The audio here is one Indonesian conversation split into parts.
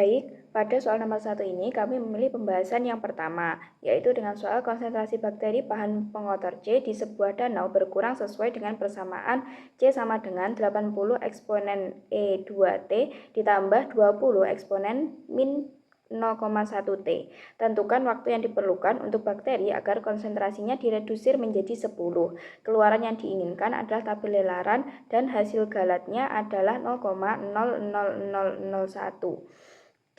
Baik, pada soal nomor 1 ini kami memilih pembahasan yang pertama, yaitu dengan soal konsentrasi bakteri bahan pengotor C di sebuah danau berkurang sesuai dengan persamaan C sama dengan 80 eksponen E2T ditambah 20 eksponen min 0,1 T. Tentukan waktu yang diperlukan untuk bakteri agar konsentrasinya diredusir menjadi 10. Keluaran yang diinginkan adalah tabel lelaran dan hasil galatnya adalah 0,00001.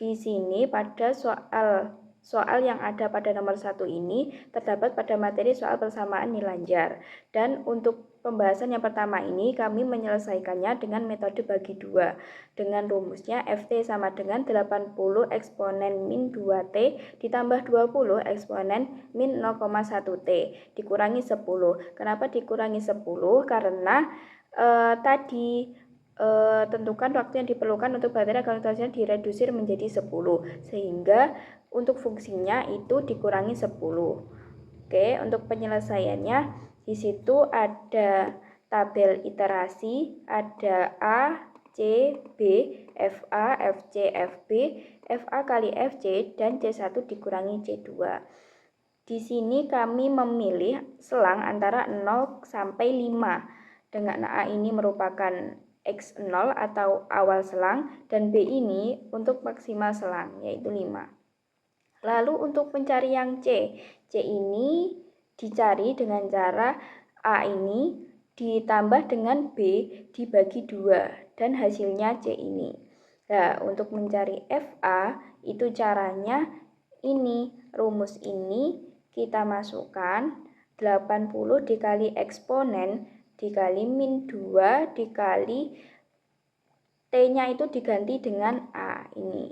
Di sini pada soal yang ada pada nomor 1 ini terdapat pada materi soal persamaan nilai lanjar. Dan untuk pembahasan yang pertama ini kami menyelesaikannya dengan metode bagi 2. Dengan rumusnya Ft sama dengan 80 eksponen min 2T ditambah 20 eksponen min 0,1 T dikurangi 10. Kenapa dikurangi 10? Karena tadi tentukan waktu yang diperlukan untuk bakteri agar konsentrasinya diredusir menjadi 10, sehingga untuk fungsinya itu dikurangi 10. Oke, untuk penyelesaiannya di situ ada tabel iterasi, ada A, C, B, FA, FC, FB, FA kali FC, dan C1 dikurangi C2. Di sini kami memilih selang antara 0 sampai 5. Dengan A ini merupakan X0 atau awal selang dan B ini untuk maksimal selang yaitu 5. Lalu untuk mencari yang C ini dicari dengan cara A ini ditambah dengan B dibagi 2 dan hasilnya C ini. Nah, untuk mencari FA itu caranya ini, rumus ini kita masukkan 80 dikali eksponen dikali min 2 dikali T-nya itu diganti dengan A ini.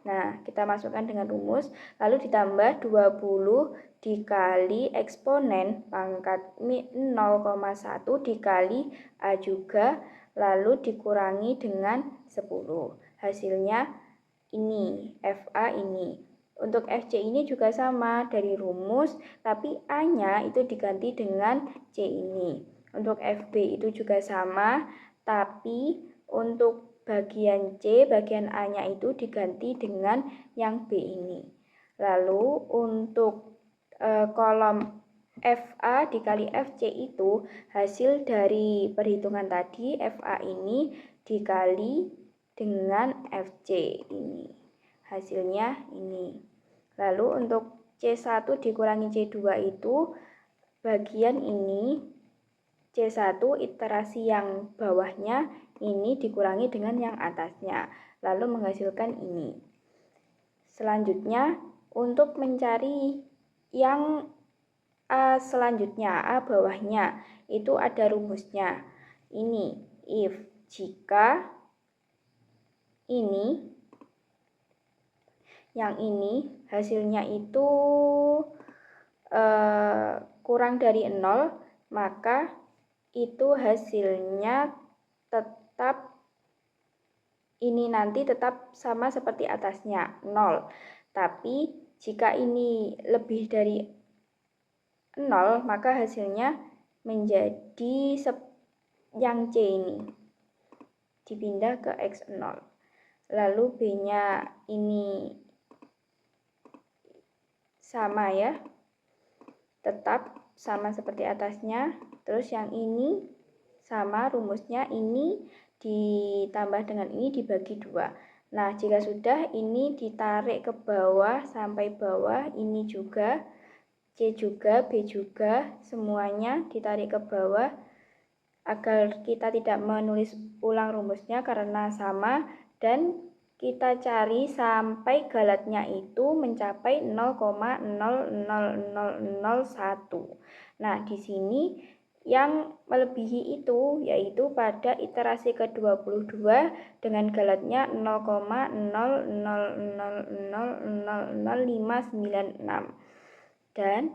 Nah, kita masukkan dengan rumus, lalu ditambah 20 dikali eksponen pangkat min 0,1 dikali A juga, lalu dikurangi dengan 10. Hasilnya ini, FA ini. Untuk FC ini juga sama, dari rumus, tapi A-nya itu diganti dengan C ini. Untuk FB itu juga sama, tapi untuk bagian C, bagian A-nya itu diganti dengan yang B ini. Lalu untuk kolom FA dikali FC itu hasil dari perhitungan tadi, FA ini dikali dengan FC ini. Hasilnya ini. Lalu untuk C1 dikurangi C2 itu bagian ini, C1 iterasi yang bawahnya ini dikurangi dengan yang atasnya, lalu menghasilkan ini. Selanjutnya untuk mencari yang A selanjutnya, A bawahnya, itu ada rumusnya. Ini, if, jika ini, yang ini hasilnya itu kurang dari 0, maka itu hasilnya tetap ini nanti tetap sama seperti atasnya, 0. Tapi jika ini lebih dari 0, maka hasilnya menjadi yang C ini dipindah ke X0. Lalu B-nya ini sama ya, tetap sama seperti atasnya. Terus yang ini sama rumusnya, ini ditambah dengan ini dibagi 2. Nah, jika sudah ini ditarik ke bawah sampai bawah, ini juga, C juga, B juga, semuanya ditarik ke bawah agar kita tidak menulis ulang rumusnya karena sama, dan kita cari sampai galatnya itu mencapai 0,00001. Nah, di sini yang melebihi itu yaitu pada iterasi ke-22 dengan galatnya 0,00000596. Dan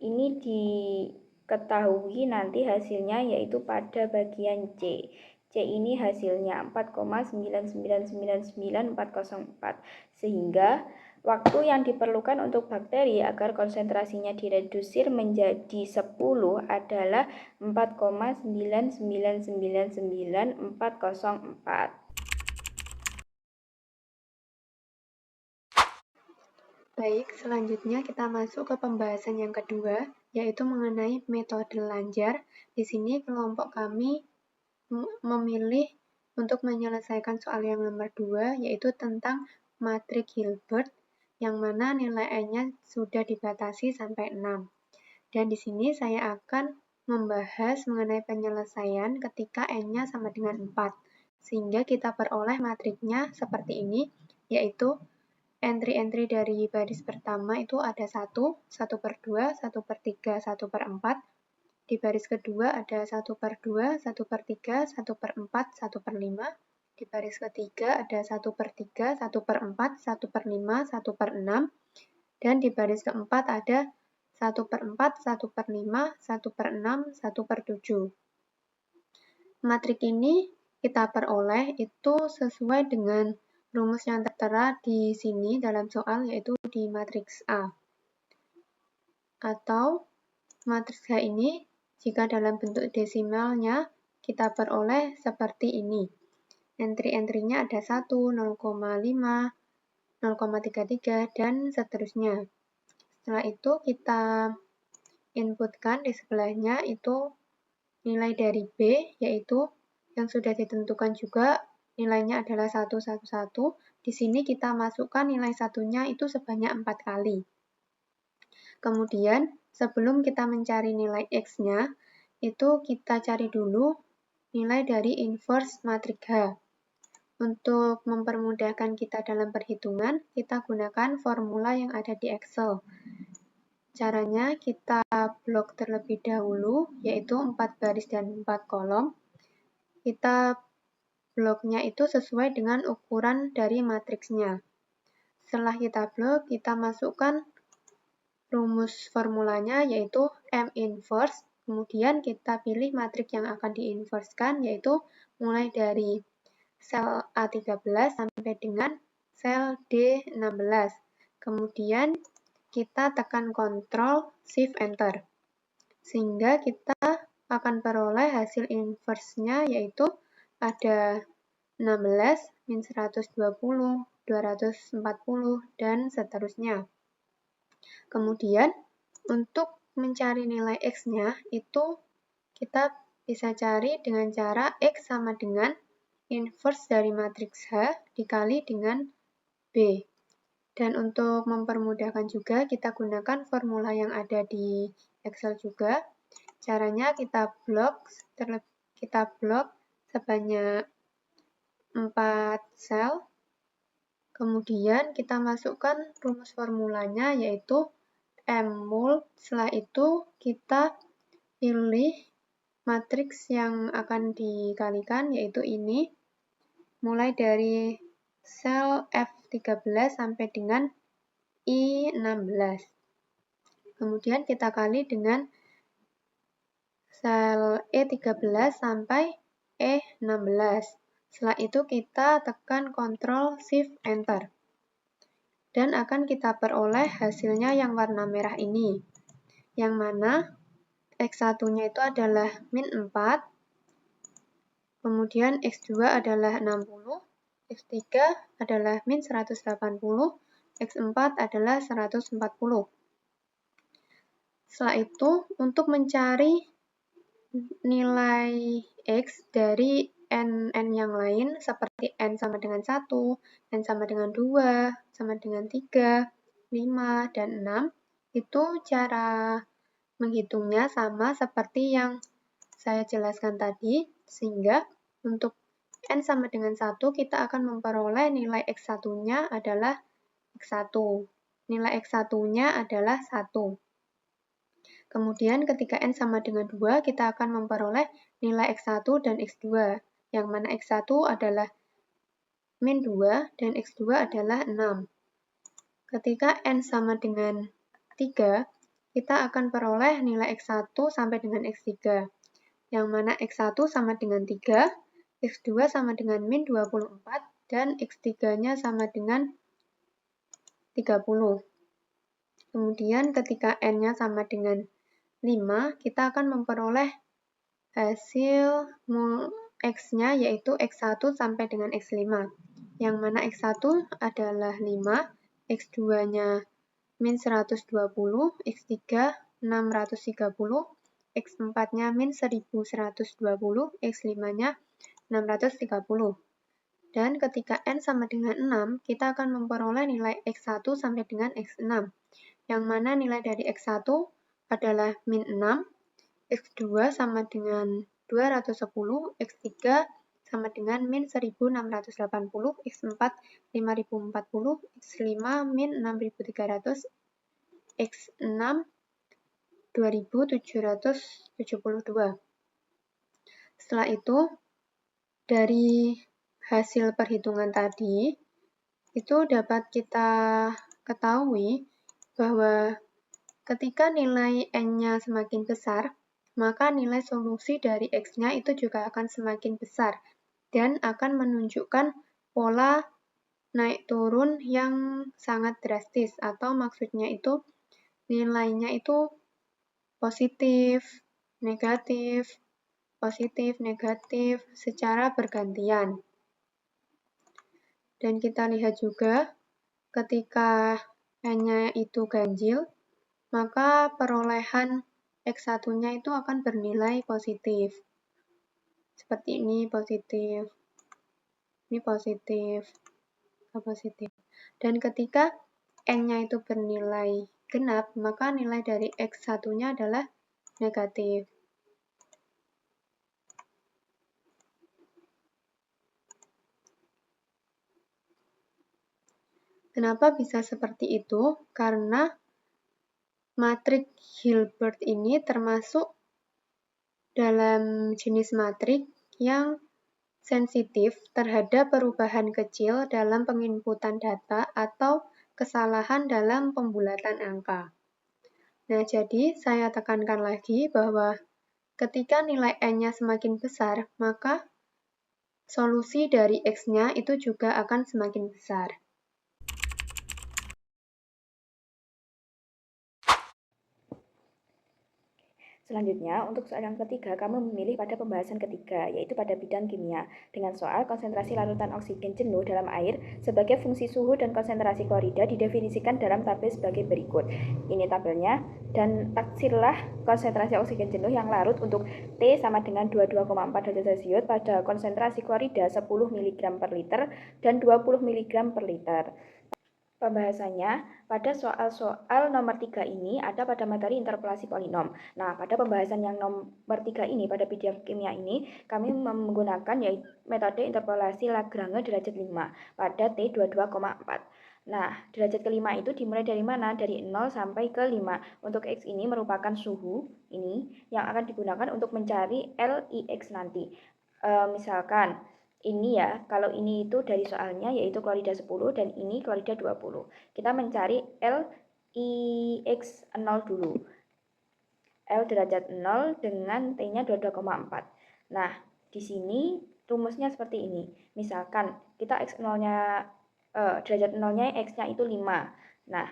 ini diketahui nanti hasilnya yaitu pada bagian C. C ini hasilnya 4,9999404, sehingga waktu yang diperlukan untuk bakteri agar konsentrasinya diredusir menjadi 10 adalah 4,9999404. Baik, selanjutnya kita masuk ke pembahasan yang kedua, yaitu mengenai metode lanjar. Di sini kelompok kami memilih untuk menyelesaikan soal yang nomor 2, yaitu tentang matriks Hilbert, yang mana nilai N-nya sudah dibatasi sampai 6. Dan di sini saya akan membahas mengenai penyelesaian ketika N-nya sama dengan 4. Sehingga kita peroleh matriksnya seperti ini, yaitu entry-entry dari baris pertama itu ada 1, 1/2, 1/3, 1/4. Di baris kedua ada 1/2, 1/3, 1/4, 1/5. Di baris ketiga ada 1/3, 1/4, 1/5, 1/6. Dan di baris keempat ada 1/4, 1/5, 1/6, 1/7. Matrik ini kita peroleh itu sesuai dengan rumus yang tertera di sini dalam soal, yaitu di matriks A. Atau matriks H ini jika dalam bentuk desimalnya kita peroleh seperti ini. Entry-entry-nya ada 1, 0,5, 0,33, dan seterusnya. Setelah itu kita inputkan di sebelahnya itu nilai dari B, yaitu yang sudah ditentukan juga nilainya adalah 1, 1, 1. Di sini kita masukkan nilai satunya itu sebanyak 4 kali. Kemudian, sebelum kita mencari nilai X-nya, itu kita cari dulu nilai dari inverse matriks H. Untuk mempermudahkan kita dalam perhitungan, kita gunakan formula yang ada di Excel. Caranya kita blok terlebih dahulu, yaitu 4 baris dan 4 kolom. Kita bloknya itu sesuai dengan ukuran dari matriksnya. Setelah kita blok, kita masukkan rumus formulanya, yaitu M inverse. Kemudian kita pilih matriks yang akan diinverskan, yaitu mulai dari sel A13 sampai dengan sel D16. Kemudian kita tekan Ctrl Shift Enter. Sehingga kita akan peroleh hasil inverse-nya, yaitu ada 16, min 120, 240, dan seterusnya. Kemudian, untuk mencari nilai X-nya, itu kita bisa cari dengan cara X sama dengan inverse dari matriks H dikali dengan B. Dan untuk mempermudahkan juga, kita gunakan formula yang ada di Excel juga. Caranya kita blok sebanyak 4 sel. Kemudian kita masukkan rumus formulanya, yaitu M-mul. Setelah itu kita pilih matriks yang akan dikalikan, yaitu ini. Mulai dari sel F13 sampai dengan I16. Kemudian kita kali dengan sel E13 sampai E16. Setelah itu kita tekan Ctrl Shift Enter. Dan akan kita peroleh hasilnya yang warna merah ini. Yang mana X1-nya itu adalah min 4. Kemudian X2 adalah 60. X3 adalah min 180. X4 adalah 140. Setelah itu, untuk mencari nilai X dari N yang lain, seperti N sama dengan 1, N sama dengan 2, sama dengan 3, 5, dan 6, itu cara menghitungnya sama seperti yang saya jelaskan tadi, sehingga untuk N sama dengan 1, kita akan memperoleh nilai X1-nya adalah X1. Nilai X1-nya adalah 1. Kemudian ketika N sama dengan 2, kita akan memperoleh nilai X1 dan X2, yang mana X1 adalah min 2 dan X2 adalah 6. Ketika N sama dengan 3, kita akan peroleh nilai X1 sampai dengan X3, yang mana X1 sama dengan 3, X2 sama dengan min 24, dan X3-nya sama dengan 30. Kemudian ketika N-nya sama dengan 5, kita akan memperoleh hasil X-nya, yaitu X1 sampai dengan X5, yang mana X1 adalah 5, X2-nya min 120, X3 630, X4-nya min 1120, X5-nya 630. Dan ketika N sama dengan 6, kita akan memperoleh nilai X1 sampai dengan X6, yang mana nilai dari X1 adalah min 6, X2 sama dengan 210, X3 sama dengan min 1680, X4 5040, X5 min 6300, X6 2772. Setelah itu, dari hasil perhitungan tadi, itu dapat kita ketahui bahwa ketika nilai N-nya semakin besar, maka nilai solusi dari X-nya itu juga akan semakin besar dan akan menunjukkan pola naik turun yang sangat drastis, atau maksudnya itu nilainya itu positif, negatif, positif, negatif secara bergantian. Dan kita lihat juga ketika N-nya itu ganjil, maka perolehan X1-nya itu akan bernilai positif. Seperti ini positif, ini positif, positif. Dan ketika N-nya itu bernilai genap, maka nilai dari X1-nya adalah negatif. Kenapa bisa seperti itu? Karena matrik Hilbert ini termasuk dalam jenis matrik yang sensitif terhadap perubahan kecil dalam penginputan data atau kesalahan dalam pembulatan angka. Nah, jadi saya tekankan lagi bahwa ketika nilai N-nya semakin besar, maka solusi dari X-nya itu juga akan semakin besar. Selanjutnya, untuk soal yang ketiga, kamu memilih pada pembahasan ketiga, yaitu pada bidang kimia, dengan soal konsentrasi larutan oksigen jenuh dalam air sebagai fungsi suhu dan konsentrasi klorida didefinisikan dalam tabel sebagai berikut. Ini tabelnya, dan taksirlah konsentrasi oksigen jenuh yang larut untuk T sama dengan 22,4 derajat Celcius pada konsentrasi klorida 10 mg per liter dan 20 mg per liter. Pembahasannya pada soal-soal nomor 3 ini ada pada materi interpolasi polinom. Nah, pada pembahasan yang nomor 3 ini, pada bidang kimia ini, kami menggunakan yaitu metode interpolasi Lagrange derajat 5 pada T 22,4. Nah, derajat kelima itu dimulai dari mana? Dari 0 sampai ke 5. Untuk X ini merupakan suhu ini yang akan digunakan untuk mencari LIX nanti. Misalkan, ini ya, kalau ini itu dari soalnya yaitu klorida 10 dan ini klorida 20. Kita mencari LIX0 dulu. L derajat 0 dengan T-nya 22,4. Nah, di sini rumusnya seperti ini. Misalkan kita X0-nya derajat 0-nya X-nya itu 5. Nah,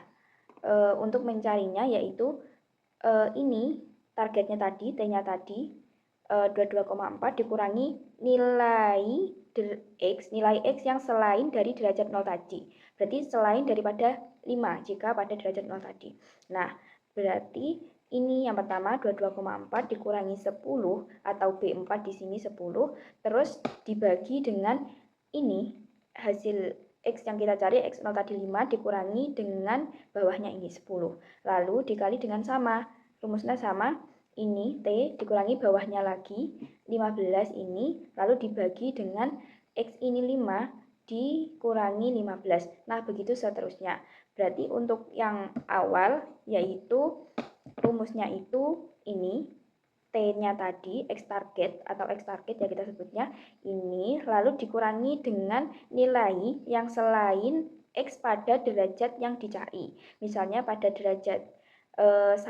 untuk mencarinya yaitu ini targetnya tadi, T-nya tadi 22,4 dikurangi nilai X yang selain dari derajat 0 tadi. Berarti selain daripada 5 jika pada derajat 0 tadi. Nah, berarti ini yang pertama 22,4 dikurangi 10 atau B4 di sini 10, terus dibagi dengan ini hasil X yang kita cari X0 tadi 5 dikurangi dengan bawahnya ini 10. Lalu dikali dengan sama, rumusnya sama. Ini T dikurangi bawahnya lagi 15 ini, lalu dibagi dengan X ini 5 dikurangi 15. Nah, begitu seterusnya. Berarti untuk yang awal yaitu rumusnya itu ini T-nya tadi X target atau X target ya kita sebutnya ini, lalu dikurangi dengan nilai yang selain X pada derajat yang dicari. Misalnya pada derajat 1,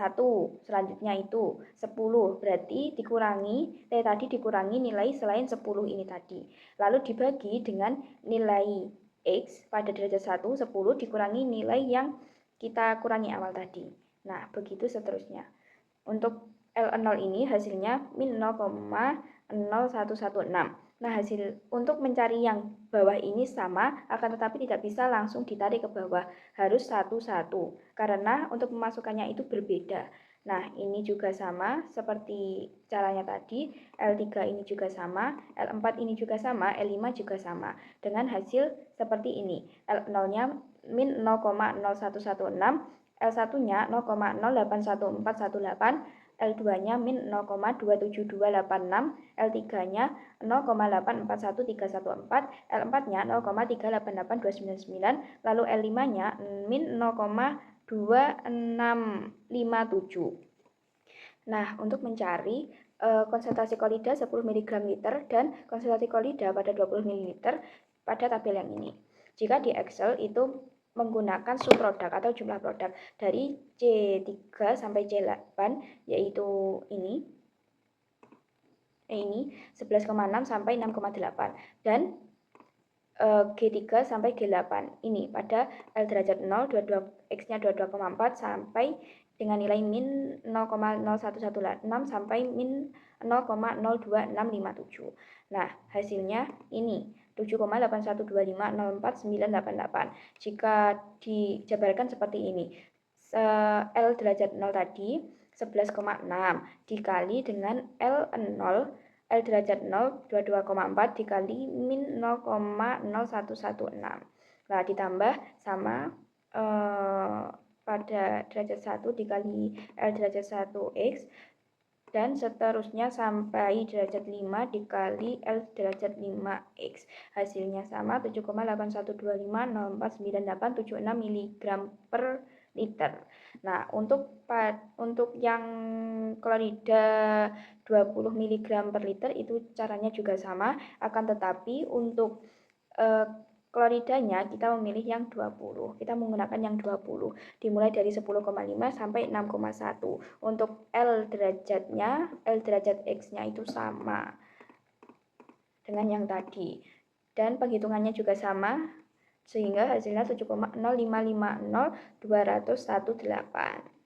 selanjutnya itu 10, berarti dikurangi, T tadi dikurangi nilai selain 10 ini tadi. Lalu dibagi dengan nilai X pada derajat 1, 10 dikurangi nilai yang kita kurangi awal tadi. Nah, begitu seterusnya. Untuk L0 ini hasilnya min 0,0116. Nah, hasil untuk mencari yang bawah ini sama, akan tetapi tidak bisa langsung ditarik ke bawah, harus satu-satu, karena untuk memasukkannya itu berbeda. Nah, ini juga sama, seperti caranya tadi, L3 ini juga sama, L4 ini juga sama, L5 juga sama, dengan hasil seperti ini, L0-nya min 0,0116, L1-nya 0,0811418, L2-nya min 0,27286, L3-nya 0,8413114, L4-nya 0,3882999, lalu L5-nya min 0,2657. Nah, untuk mencari konsentrasi klorida 10 mg liter dan konsentrasi klorida pada 20 ml pada tabel yang ini. Jika di Excel itu menggunakan subproduk atau jumlah produk dari C3 sampai C8, yaitu ini 11,6 sampai 6,8, dan G3 sampai G8 ini pada L derajat 0, 22, X-nya 22,4 sampai dengan nilai min 0,0116 sampai min 0,0267. Nah, hasilnya ini 7,812504,988. Jika dijabarkan seperti ini, L derajat 0 tadi 11,6 dikali dengan L0, L derajat 0 22,4 dikali min 0,0116. Nah, ditambah sama pada derajat 1 dikali L derajat 1 X, dan seterusnya sampai derajat 5 dikali L derajat 5X. Hasilnya sama 7,8125049876 mg per liter. Nah, untuk yang klorida 20 mg per liter itu caranya juga sama, akan tetapi untuk kloridanya kita memilih yang 20. Kita menggunakan yang 20. Dimulai dari 10,5 sampai 6,1. Untuk L derajatnya, L derajat X-nya itu sama dengan yang tadi. Dan penghitungannya juga sama, sehingga hasilnya 7,0550218.